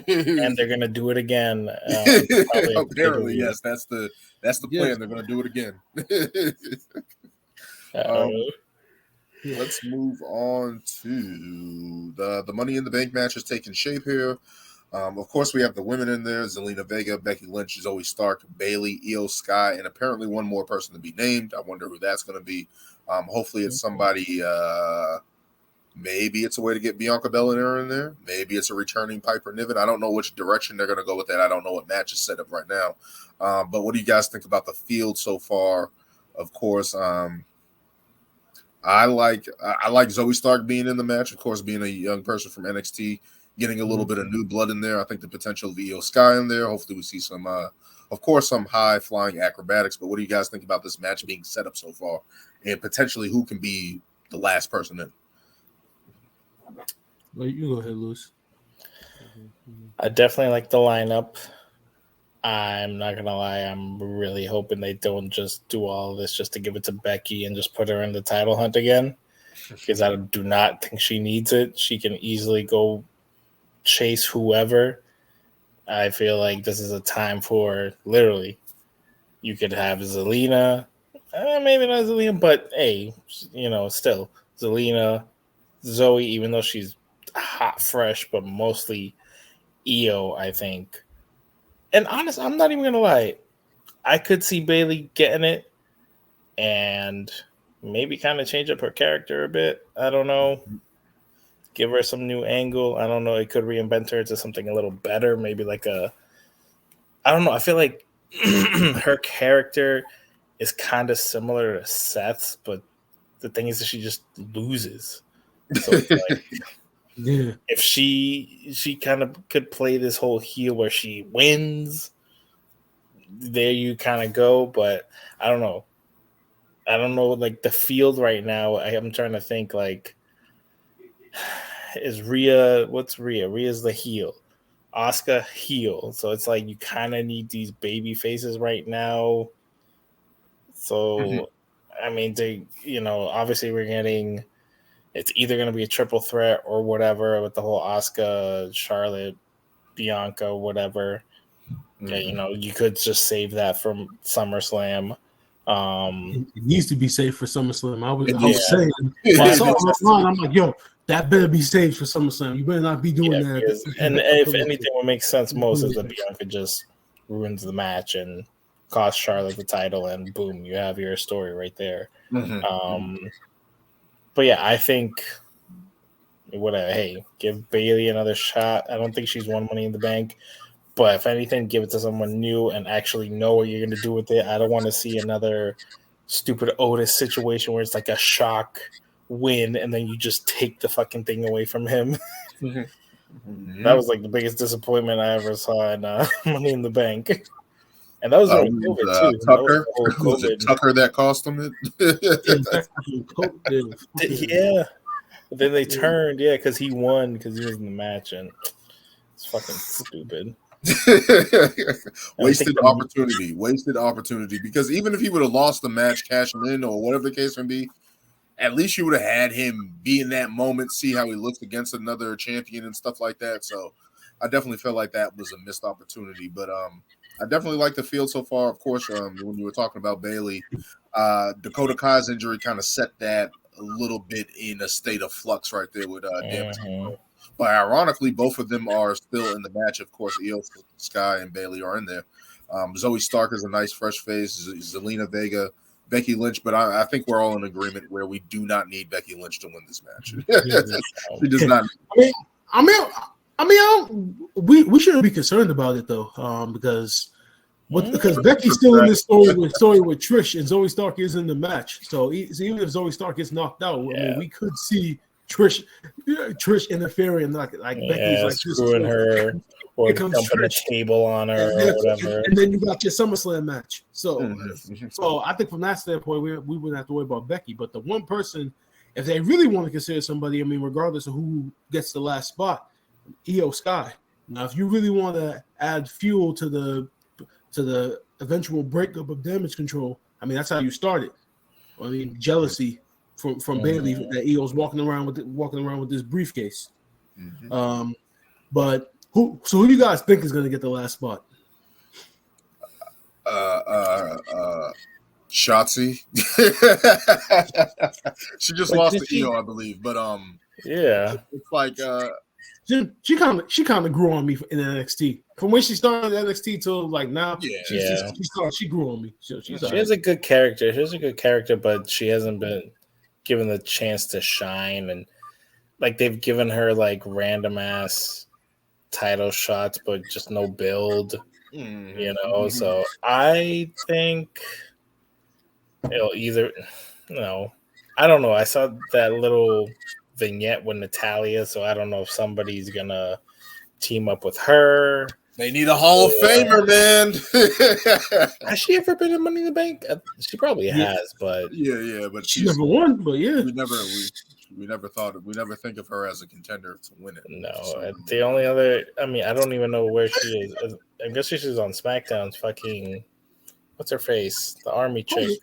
and they're gonna do it again. Apparently, yes, that's the plan. They're gonna do it again. Let's move on to the Money in the Bank match is taking shape here. Of course, we have the women in there: Zelina Vega, Becky Lynch, Zoe Stark, Bayley, Io Sky, and apparently one more person to be named. I wonder who that's going to be. Hopefully, it's somebody. Maybe it's a way to get Bianca Belair in there. Maybe it's a returning Piper Niven. I don't know which direction they're going to go with that. I don't know what match is set up right now. But what do you guys think about the field so far? Of course, I like Zoe Stark being in the match. Of course, being a young person from NXT, getting a little bit of new blood in there. I think the potential of Io Sky in there. Hopefully, we see some, of course, some high flying acrobatics. But what do you guys think about this match being set up so far, and potentially who can be the last person in? Well, you go ahead, Lewis. I definitely like the lineup. I'm not gonna lie, I'm really hoping they don't just do all of this just to give it to Becky and just put her in the title hunt again, because I do not think she needs it. She can easily go chase whoever. I feel like this is a time for, literally, you could have Zelina, maybe not Zelina, but hey, still Zelina, Zoe, even though she's hot fresh, but mostly Io, I think. And honest, I'm not even gonna lie, I could see Bayley getting it and maybe kind of change up her character a bit. I don't know. Give her some new angle. I don't know. It could reinvent her to something a little better. Maybe like I don't know. I feel like her character is kind of similar to Seth's, but the thing is that she just loses. So it's like, yeah, if she kind of could play this whole heel where she wins, there you kind of go. But I don't know. Like the field right now, I'm trying to think like, is Rhea, what's Rhea? Rhea's the heel. Asuka heel. So it's like you kind of need these baby faces right now. So, I mean, obviously we're getting, it's either going to be a triple threat or whatever with the whole Asuka, Charlotte, Bianca, whatever. Yeah, you could just save that from SummerSlam. It needs to be saved for SummerSlam. I was saying, when I saw it online, I'm like, yo, that better be saved for SummerSlam. You better not be doing that. Because, and if anything, what makes sense most is that Bianca just ruins the match and costs Charlotte the title, and boom, you have your story right there. But yeah, I think give Bayley another shot. I don't think she's won Money in the Bank, but if anything, give it to someone new and actually know what you're going to do with it. I don't want to see another stupid Otis situation where it's like a shock win and then you just take the fucking thing away from him. That was like the biggest disappointment I ever saw in Money in the Bank. And that was during COVID too. Tucker? Was it Tucker that cost him it? Yeah. But then they turned, because he won because he was in the match, and it's fucking stupid. Wasted opportunity. Because even if he would have lost the match, cashing in, or whatever the case may be, at least you would have had him be in that moment, see how he looks against another champion and stuff like that. So I definitely felt like that was a missed opportunity. But I definitely like the field so far. Of course, when you were talking about Bayley, Dakota Kai's injury kind of set that a little bit in a state of flux right there with damage control. But ironically, both of them are still in the match. Of course, Io Sky and Bayley are in there. Zoe Stark is a nice fresh face. Zelina Vega, Becky Lynch, but I think we're all in agreement where we do not need Becky Lynch to win this match. She does not. We shouldn't be concerned about it though, because Becky's still in this story with Trish, and Zoe Stark is in the match. So even if Zoe Stark gets knocked out, I mean, we could see Trish interfering, like Becky's like screwing her or dumping the table on her or whatever. And then you got your SummerSlam match. So I think from that standpoint, we wouldn't have to worry about Becky. But the one person, if they really want to consider somebody, I mean, regardless of who gets the last spot, Io Sky. Now, if you really want to add fuel to the eventual breakup of Damage Control, I mean, that's how you started. I mean, jealousy from Bayley that Io's walking around with this briefcase. But Who you guys think is going to get the last spot? Shotzi. She just lost to Io, I believe. But yeah, it's like she kind of grew on me in NXT from when she started NXT till like now. She grew on me. She has a good character. She has a good character, but she hasn't been given the chance to shine. And like they've given her like random ass title shots, but just no build. You know, so I think it'll either, I don't know. I saw that little vignette with Natalya, so I don't know if somebody's gonna team up with her. They need a Hall of Famer, man. Has she ever been in Money in the Bank? She probably has, but but she never won. But we never think of her as a contender to win it. No, the only other, I don't even know where she is. I guess she's on SmackDown's fucking, what's her face? The army chick.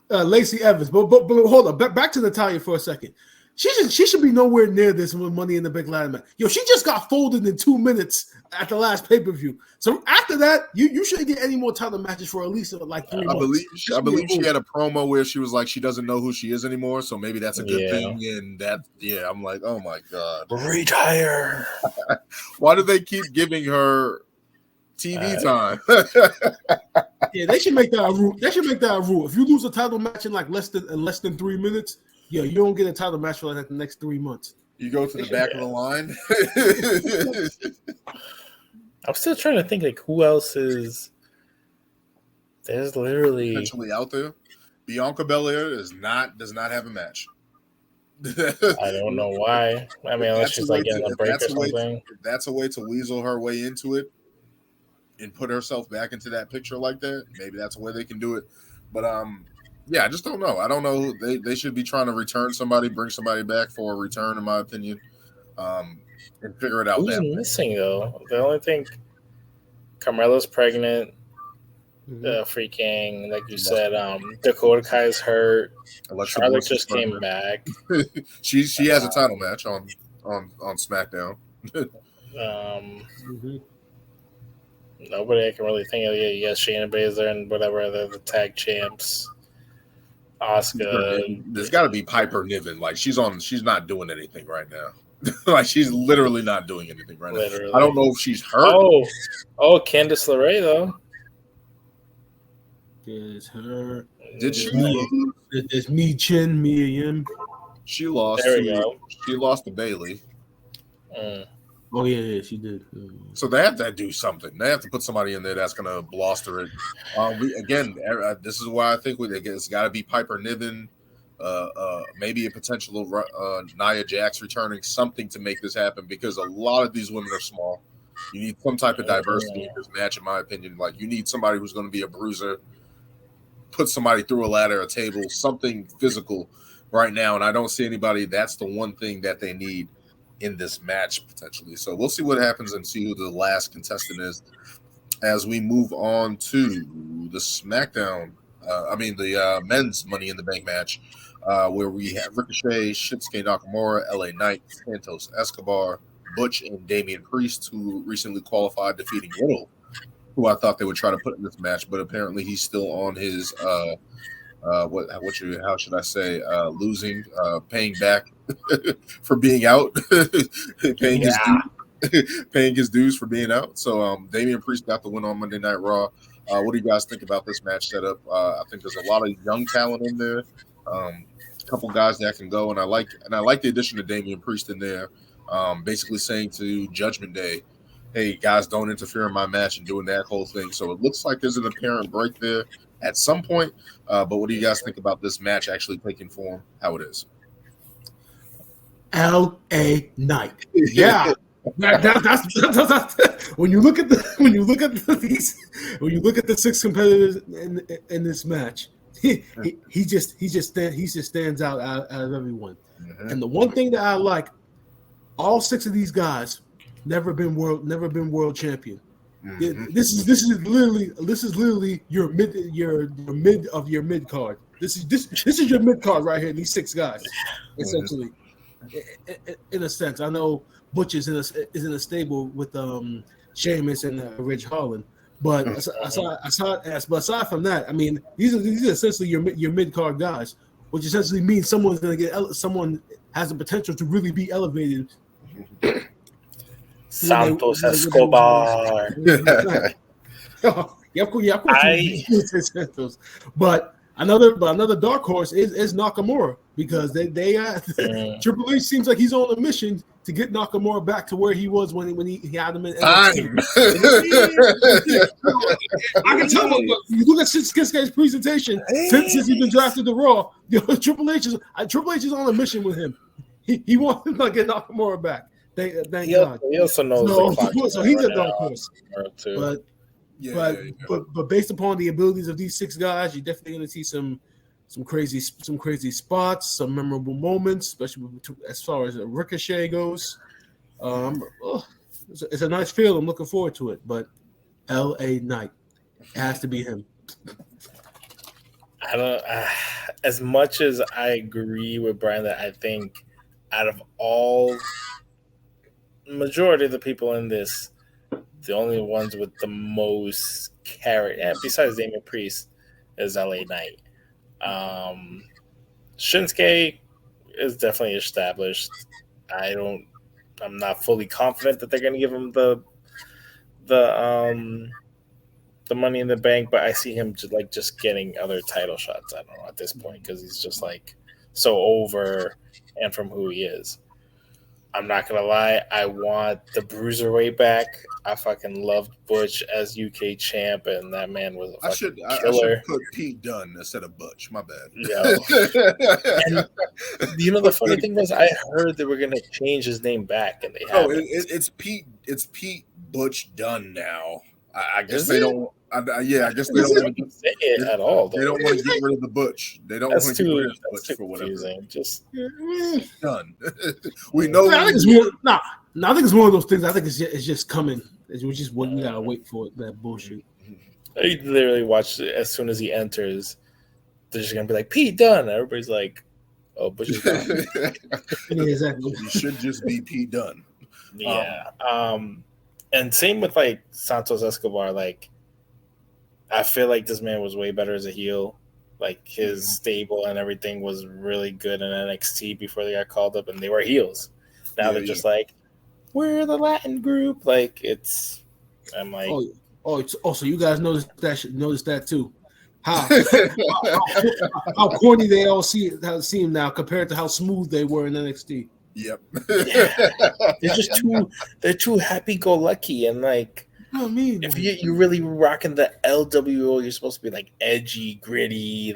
Lacey Evans. But hold on, back to Natalya for a second. She should be nowhere near this with Money in the Bank ladder match. Yo, she just got folded in 2 minutes at the last pay-per-view. So after that, you shouldn't get any more title matches for at least like 3 months. I believe she had a promo where she was like she doesn't know who she is anymore, so maybe that's a good thing. And I'm like, oh my god, retire. Why do they keep giving her TV time? They should make that a rule. If you lose a title match in like less than 3 minutes, you don't get a title match for like the next 3 months. You go to the back of the line. I'm still trying to think like who else is. There's literally potentially out there. Bianca Belair does not have a match. I don't know why. Unless she's like getting a break or something. That's a way to weasel her way into it and put herself back into that picture like that. Maybe that's a way they can do it. But I just don't know. I don't know. They should be trying to return somebody, bring somebody back for a return, in my opinion, and figure it out. Who's missing though? The only thing, Carmella's pregnant. Freaking, like you said, Dakota Kai's hurt. Charlotte just came back. she has a title match on SmackDown. Nobody I can really think of. You got Shayna Baszler and whatever the tag champs. Asuka. There's got to be Piper Niven. Like she's not doing anything right now. Like she's literally not doing anything right now. I don't know if she's hurt. Oh, Candice LeRae though. It's her. Did she? It's Mia Yim. She lost. She lost to Bayley. Oh yeah, she did. So they have to do something. They have to put somebody in there that's going to bluster it. This is why I think it's got to be Piper Niven, maybe a potential Nia Jax returning, something to make this happen because a lot of these women are small. You need some type of diversity in this match, in my opinion. Like you need somebody who's going to be a bruiser, put somebody through a ladder, a table, something physical right now. And I don't see anybody. That's the one thing that they need in this match potentially. So we'll see what happens and see who the last contestant is as we move on to the SmackDown. The men's Money in the Bank match where we have Ricochet, Shinsuke Nakamura, LA Knight, Santos Escobar, Butch, and Damian Priest, who recently qualified, defeating Riddle, who I thought they would try to put in this match, but apparently he's still on his losing, paying back for being out, paying his dues for being out. So Damian Priest got the win on Monday Night Raw. What do you guys think about this match setup? I think there's a lot of young talent in there, a couple guys that can go, and I like the addition of Damian Priest in there, basically saying to Judgment Day, hey guys, don't interfere in my match and doing that whole thing. So it looks like there's an apparent break there at some point. But what do you guys think about this match actually taking form? How it is? LA Knight. Yeah. That's when you look at the 6 competitors in this match, he just stands out of everyone. Mm-hmm. And the one thing that I like, all 6 of these guys never been world champion. Mm-hmm. This is literally your mid of your mid card. This is your mid card right here. These 6 guys, essentially, in a sense. I know Butch is in a stable with Sheamus and Ridge Holland. But aside from that, I mean, these are essentially your mid card guys, which essentially means someone has the potential to really be elevated. Santos Escobar. Of course. Santos. But another dark horse is Nakamura, because Triple H seems like he's on a mission to get Nakamura back to where he was when he had him in NXT. I can tell you, you look at Shinsuke's presentation since he's been drafted to Raw. Triple H is on a mission with him. He wants to get Nakamura back. Thank God. He also knows. So he's a dark horse. But based upon the abilities of these 6 guys, you're definitely going to see some crazy spots, some memorable moments, especially as far as Ricochet goes. It's a nice feel. I'm looking forward to it. But L.A. Knight, it has to be him. I don't. As much as I agree with Brian that I think out of all majority of the people in this, the only ones with the most character, besides Damian Priest, is LA Knight. Shinsuke is definitely established. I'm not fully confident that they're going to give him the Money in the Bank, but I see him just getting other title shots. I don't know at this point, because he's just so over and from who he is. I'm not gonna lie, I want the Bruiserweight back. I fucking loved Butch as UK champ, and that man was a fucking killer. I should put Pete Dunne instead of Butch. My bad. Yeah. And the funny thing was, I heard they were gonna change his name back, and they haven't. It's Pete. It's Pete Butch Dunne now. I guess they don't. I guess they don't want to say it at all. They don't want to get rid of the Butch. They don't want to get rid of the Butch for whatever. Just done. We know. I think it's one of those things. I think it's just coming. We just we gotta wait for it. That bullshit. I literally watched it as soon as he enters. They're just gonna be like Pete Dunne. Everybody's like, "Oh, Butch is done." Yeah, exactly. You should just be Pete Dunne. Yeah. And same with Santos Escobar. I feel like this man was way better as a heel. His stable and everything was really good in NXT before they got called up, and they were heels. Now they're just we're the Latin group. I'm like, so you guys noticed that too. How corny they all seem now compared to how smooth they were in NXT. Yep. Yeah. They're too happy-go-lucky, and if you're really rocking the LWO, you're supposed to be edgy, gritty,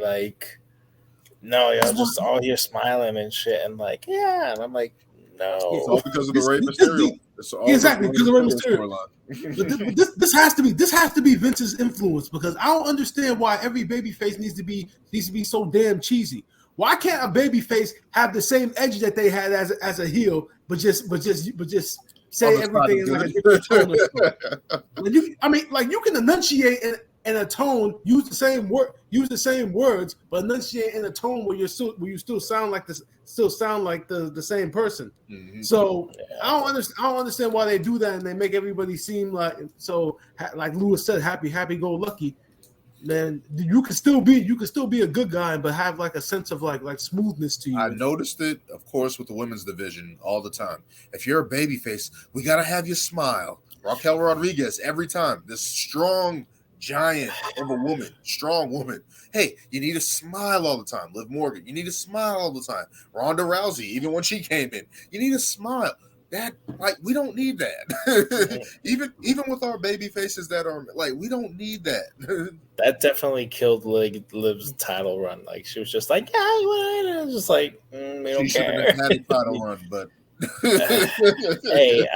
no, y'all just all here smiling and shit, and and I'm like, no. It's all because of the Rey Mysterio. Exactly, because of Rey Mysterio. This has to be Vince's influence, because I don't understand why every babyface needs to be so damn cheesy. Why can't a babyface have the same edge that they had as a heel, but just say everything in a different tone? You can enunciate in a tone, use the same words, but enunciate in a tone where you still sound like the same person. Mm-hmm. So I don't understand why they do that, and they make everybody seem like Lewis said, happy go lucky. Man, you can still be a good guy, but have a sense of smoothness to you. I noticed it, of course, with the women's division all the time. If you're a babyface, we gotta have you smile. Raquel Rodriguez every time. This strong giant of a woman, strong woman. Hey, you need to smile all the time. Liv Morgan, you need to smile all the time. Ronda Rousey, even when she came in, you need to smile. That we don't need that. even with our baby faces that are we don't need that. That definitely killed Liv's title run. She was just yeah, I was just we don't she care. Should have had a title run, but hey,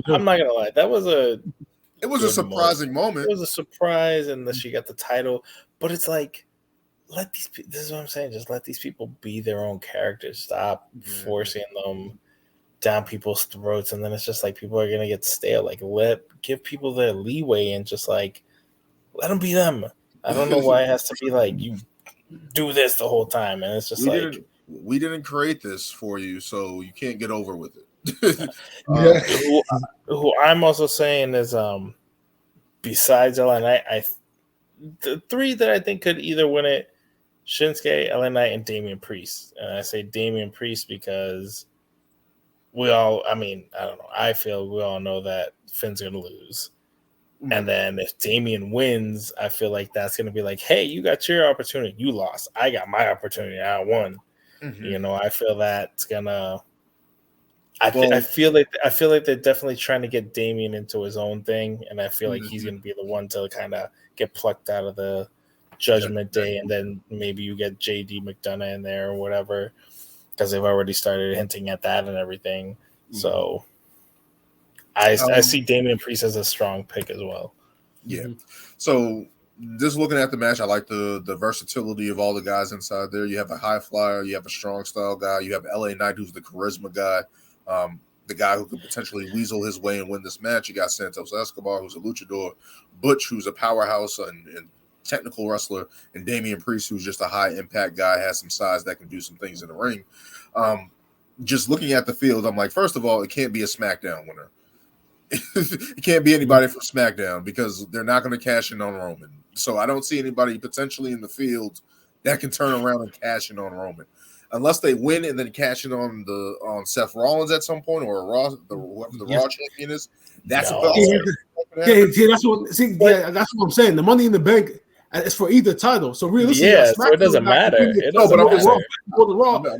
I'm not gonna lie, it was a surprising moment. It was a surprise, and that she got the title, but it's this is what I'm saying. Just let these people be their own characters. Stop forcing them down people's throats, and then it's just people are gonna get stale. Give people their leeway and just let them be them. I don't know why it has to be you do this the whole time, and it's just we didn't create this for you, so you can't get over with it. Who I'm also saying is besides LA Knight, the three that I think could either win it: Shinsuke, LA Knight, and Damian Priest. And I say Damian Priest because I don't know. I feel we all know that Finn's going to lose. And then if Damian wins, I feel like that's going to be like, hey, you got your opportunity. You lost. I got my opportunity. I won. I feel that's going to – I feel like they're definitely trying to get Damian into his own thing, and I feel like he's going to be the one to kind of get plucked out of the Judgment Day, and then maybe you get JD McDonough in there or whatever, because they've already started hinting at that and everything. So I see Damian Priest as a strong pick as well. Yeah. So just looking at the match, I like the versatility of all the guys inside there. You have a high flyer, you have a strong style guy, you have LA Knight, who's the charisma guy, the guy who could potentially weasel his way and win this match. You got Santos Escobar, who's a luchador, Butch, who's a powerhouse and technical wrestler, and Damian Priest, who's just a high impact guy, has some size that can do some things in the ring. Just looking at the field, I'm like, first of all, it can't be a SmackDown winner. It can't be anybody from SmackDown because they're not going to cash in on Roman. So I don't see anybody potentially in the field that can turn around and cash in on Roman, unless they win and then cash in on Seth Rollins at some point or whoever the Raw champion is. That's that's what I'm saying. The Money in the Bank is for either title. So realistically, so it doesn't matter. It doesn't matter.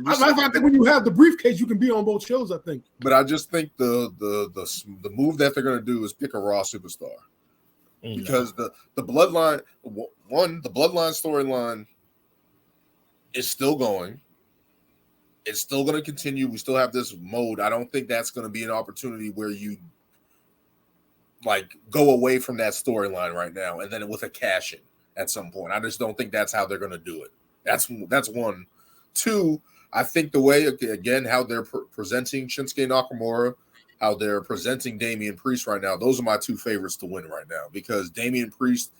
I think when you have the briefcase, you can be on both shows. I think. But I just think the move that they're going to do is pick a Raw superstar because the bloodline storyline is still going. It's still going to continue. We still have this mode. I don't think that's going to be an opportunity where you like go away from that storyline right now and then with a cash in at some point. I just don't think that's how they're going to do it. That's one. Two, I think the way, again, how they're presenting Shinsuke Nakamura, how they're presenting Damian Priest right now, those are my two favorites to win right now because Damian Priest,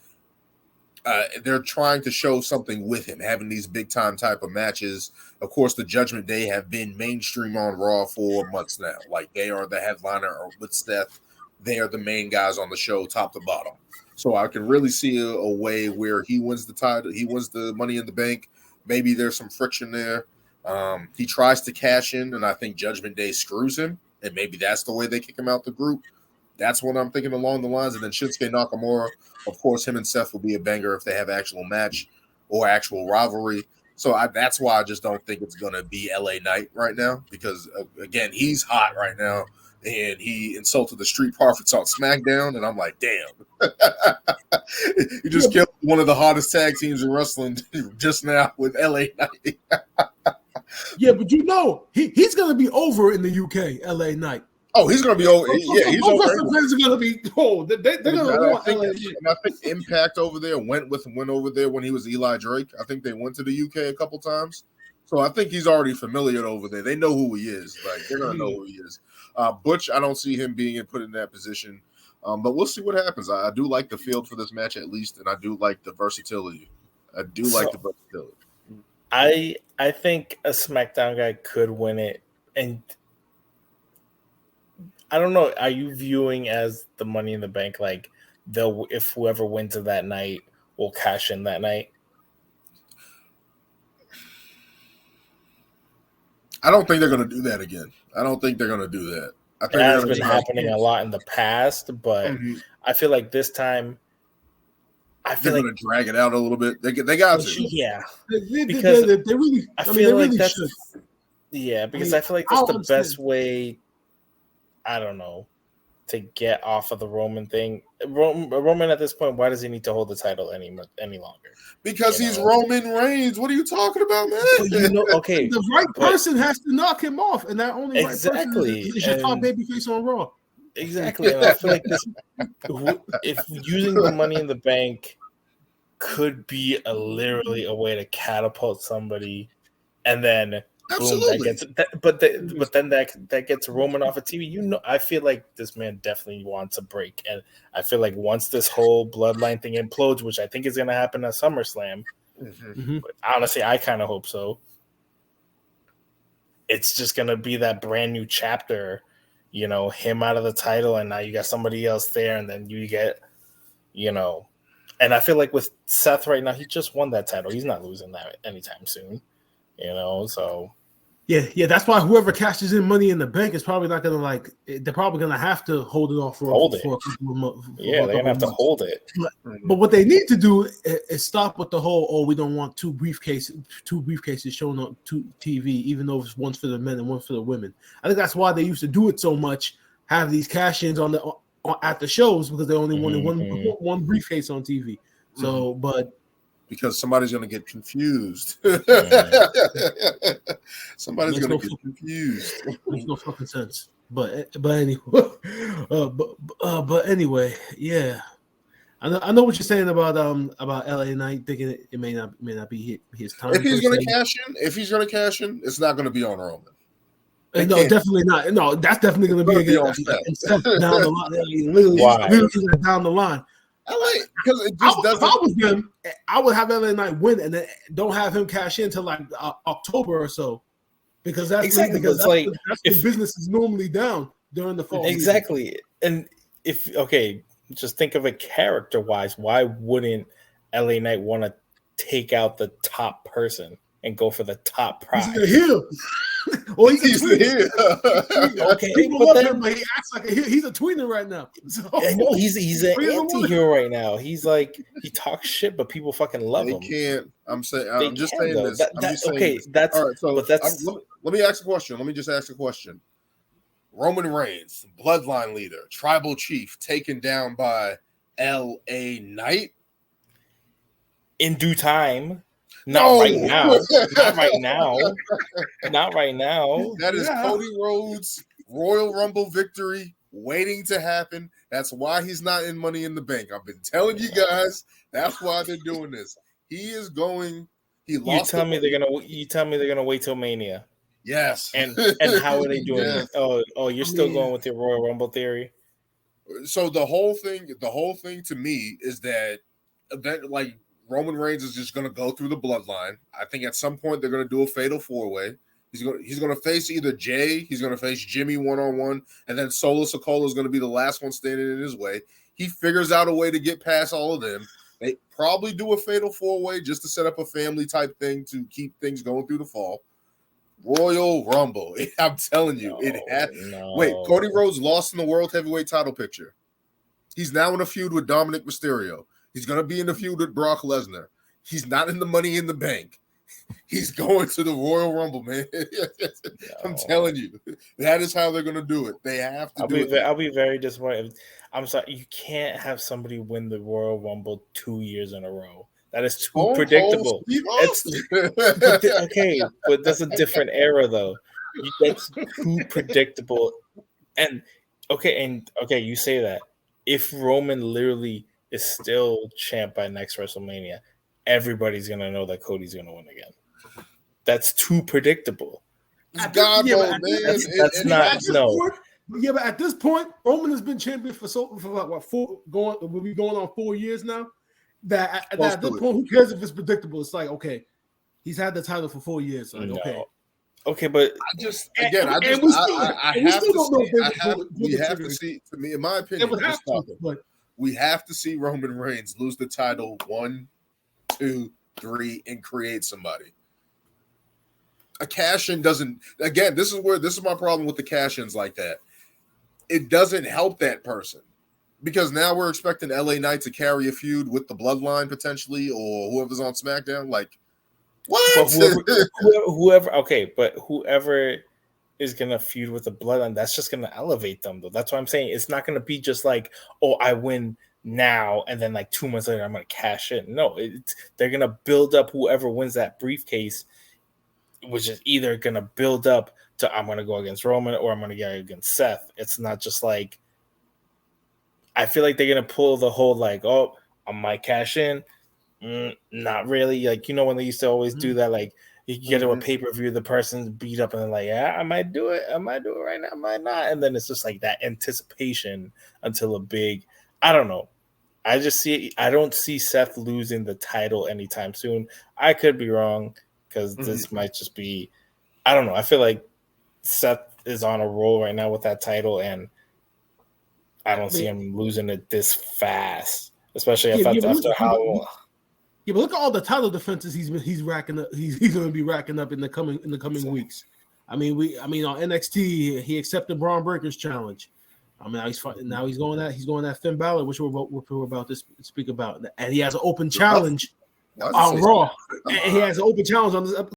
they're trying to show something with him, having these big-time type of matches. Of course, the Judgment Day have been mainstream on Raw for months now. Like, they are the headliner with Steph. They are the main guys on the show, top to bottom. So I can really see a way where he wins the title, he wins the Money in the Bank. Maybe there's some friction there. He tries to cash in, and I think Judgment Day screws him, and maybe that's the way they kick him out the group. That's what I'm thinking along the lines. And then Shinsuke Nakamura, of course, him and Seth will be a banger if they have actual match or actual rivalry. So that's why I just don't think it's going to be LA Knight right now because, again, he's hot right now. And he insulted the Street Profits on SmackDown, and I'm like, damn. You just killed one of the hottest tag teams in wrestling just now with LA Knight. Yeah, but he's going to be over in the UK, LA Knight. Oh, he's going to be over. Yeah, he's over. Fans are going to be cold. They're going to want LA Knight. And I think Impact over there went over there when he was Eli Drake. I think they went to the UK a couple times. So I think he's already familiar over there. They know who he is. Like, they're going to know who he is. Butch, I don't see him being put in that position. But we'll see what happens. I do like the field for this match at least, and I do like the versatility. I think a SmackDown guy could win it. And I don't know, are you viewing as the Money in the Bank like if whoever wins it that night will cash in that night? I don't think they're going to do that again. I don't think they're going to do that. I think it has been happening a lot in the past, but I feel like this time, they're going to drag it out a little bit. They got to. Yeah. Because they really, I feel like that's, should. Yeah, because I feel like that's the best way, I don't know, to get off of the Roman thing. Roman at this point, why does he need to hold the title any longer? Because he's Roman Reigns. What are you talking about, man? Okay, the right person has to knock him off, and that only exactly right person is your top babyface on Raw. Exactly, and I feel like this, if using the Money in the Bank could be literally a way to catapult somebody, and then absolutely, boom, that gets Roman off of TV. I feel like this man definitely wants a break, and I feel like once this whole bloodline thing implodes, which I think is going to happen at SummerSlam, but honestly, I kind of hope so. it's just gonna be that brand new chapter, you know, him out of the title, and now you got somebody else there, and then you get, you know, and I feel like with Seth right now, he just won that title. He's not losing that anytime soon, you know. So yeah, that's why whoever cashes in Money in the Bank is probably not gonna they're probably gonna have to hold it off for a couple of months. Yeah, they're gonna have to hold it. But what they need to do is stop with the whole, we don't want two briefcases shown on TV, even though it's one's for the men and one for the women. I think that's why they used to do it so much, have these cash-ins at the shows, because they only wanted one briefcase on TV. So, but because somebody's going to get confused. Somebody's going to get confused. Makes no fucking sense. But anyway, but anyway, yeah. I know what you're saying about LA Knight, thinking it may not be his time. If he's going to cash in, it's not going to be on Roman. No, definitely not. No, that's definitely going to be on Seth down the line. Literally down the line. Because it just doesn't. If I was them, I would have LA Knight win and then don't have him cash in until like October or so, because that's the business is normally down during the fall. Exactly, season. And just think of it character wise. Why wouldn't LA Knight want to take out the top person and go for the top prize? He's the heel. Well, he's the heel. Okay, people love him, but he acts like he's a tweener right now. So, I know he's an anti-hero right now. He's like, he talks shit, but people fucking love him. I'm just saying this. That's all right. So let me ask a question. Let me just ask a question. Roman Reigns, bloodline leader, tribal chief, taken down by LA Knight in due time. Right now. Not right now. Not right now. That is Cody Rhodes' Royal Rumble victory waiting to happen. That's why he's not in Money in the Bank. I've been telling you guys. That's why they're doing this. He is going. He lost. You tell me they're gonna wait till Mania. Yes. And how are they doing it? Oh, you're still going with your Royal Rumble theory? So the whole thing to me is that like Roman Reigns is just going to go through the bloodline. I think at some point they're going to do a fatal 4-way. He's going to face either Jay, he's going to face Jimmy one-on-one, and then Solo Sikoa is going to be the last one standing in his way. He figures out a way to get past all of them. They probably do a fatal 4-way just to set up a family type thing to keep things going through the fall. Royal Rumble. I'm telling you, Wait, Cody Rhodes lost in the World Heavyweight title picture. He's now in a feud with Dominic Mysterio. He's going to be in the feud with Brock Lesnar. He's not in the Money in the Bank. He's going to the Royal Rumble, man. I'm telling you. That is how they're going to do it. They have to do it. I'll be very disappointed. I'm sorry. You can't have somebody win the Royal Rumble 2 years in a row. That is too predictable. Okay, but that's a different era, though. That's too predictable. And you say that. If Roman literally is still champ by next WrestleMania, everybody's gonna know that Cody's gonna win again. That's too predictable. That's not no. Yeah, but at this point, Roman has been champion for what, we'll be going on 4 years now. That at this point, who cares if it's predictable? It's like, okay, he's had the title for 4 years. Like, okay, but we have to see. To me, in my opinion, we have to see Roman Reigns lose the title 1, 2, 3, and create somebody. A cash-in doesn't. Again, this is my problem with the cash-ins like that. It doesn't help that person because now we're expecting LA Knight to carry a feud with the Bloodline potentially, or whoever's on SmackDown. Like, what? Whoever is gonna feud with the Bloodline, that's just gonna elevate them, though. That's what I'm saying. It's not gonna be just like, oh, I win now, and then like 2 months later, I'm gonna cash in. No, they're gonna build up whoever wins that briefcase, which is either gonna build up to I'm gonna go against Roman or I'm gonna go against Seth. It's not just like, I feel like they're gonna pull the whole like, oh, I might cash in. Not really. Like, you know, when they used to always do that, like you get to a pay-per-view, the person's beat up and they're like, yeah, I might do it right now, I might not. And then it's just like that anticipation until a big, I don't know. I don't see Seth losing the title anytime soon. I could be wrong because this might just be, I don't know. I feel like Seth is on a roll right now with that title, and I don't see him losing it this fast, especially after how. Yeah, but look at all the title defenses he's racking up. He's going to be racking up in the coming weeks. I mean, on NXT he accepted Braun Breaker's challenge. I mean, now he's going that Finn Balor, which we're about to speak about, and he has an open challenge on Raw. And he has an open challenge on this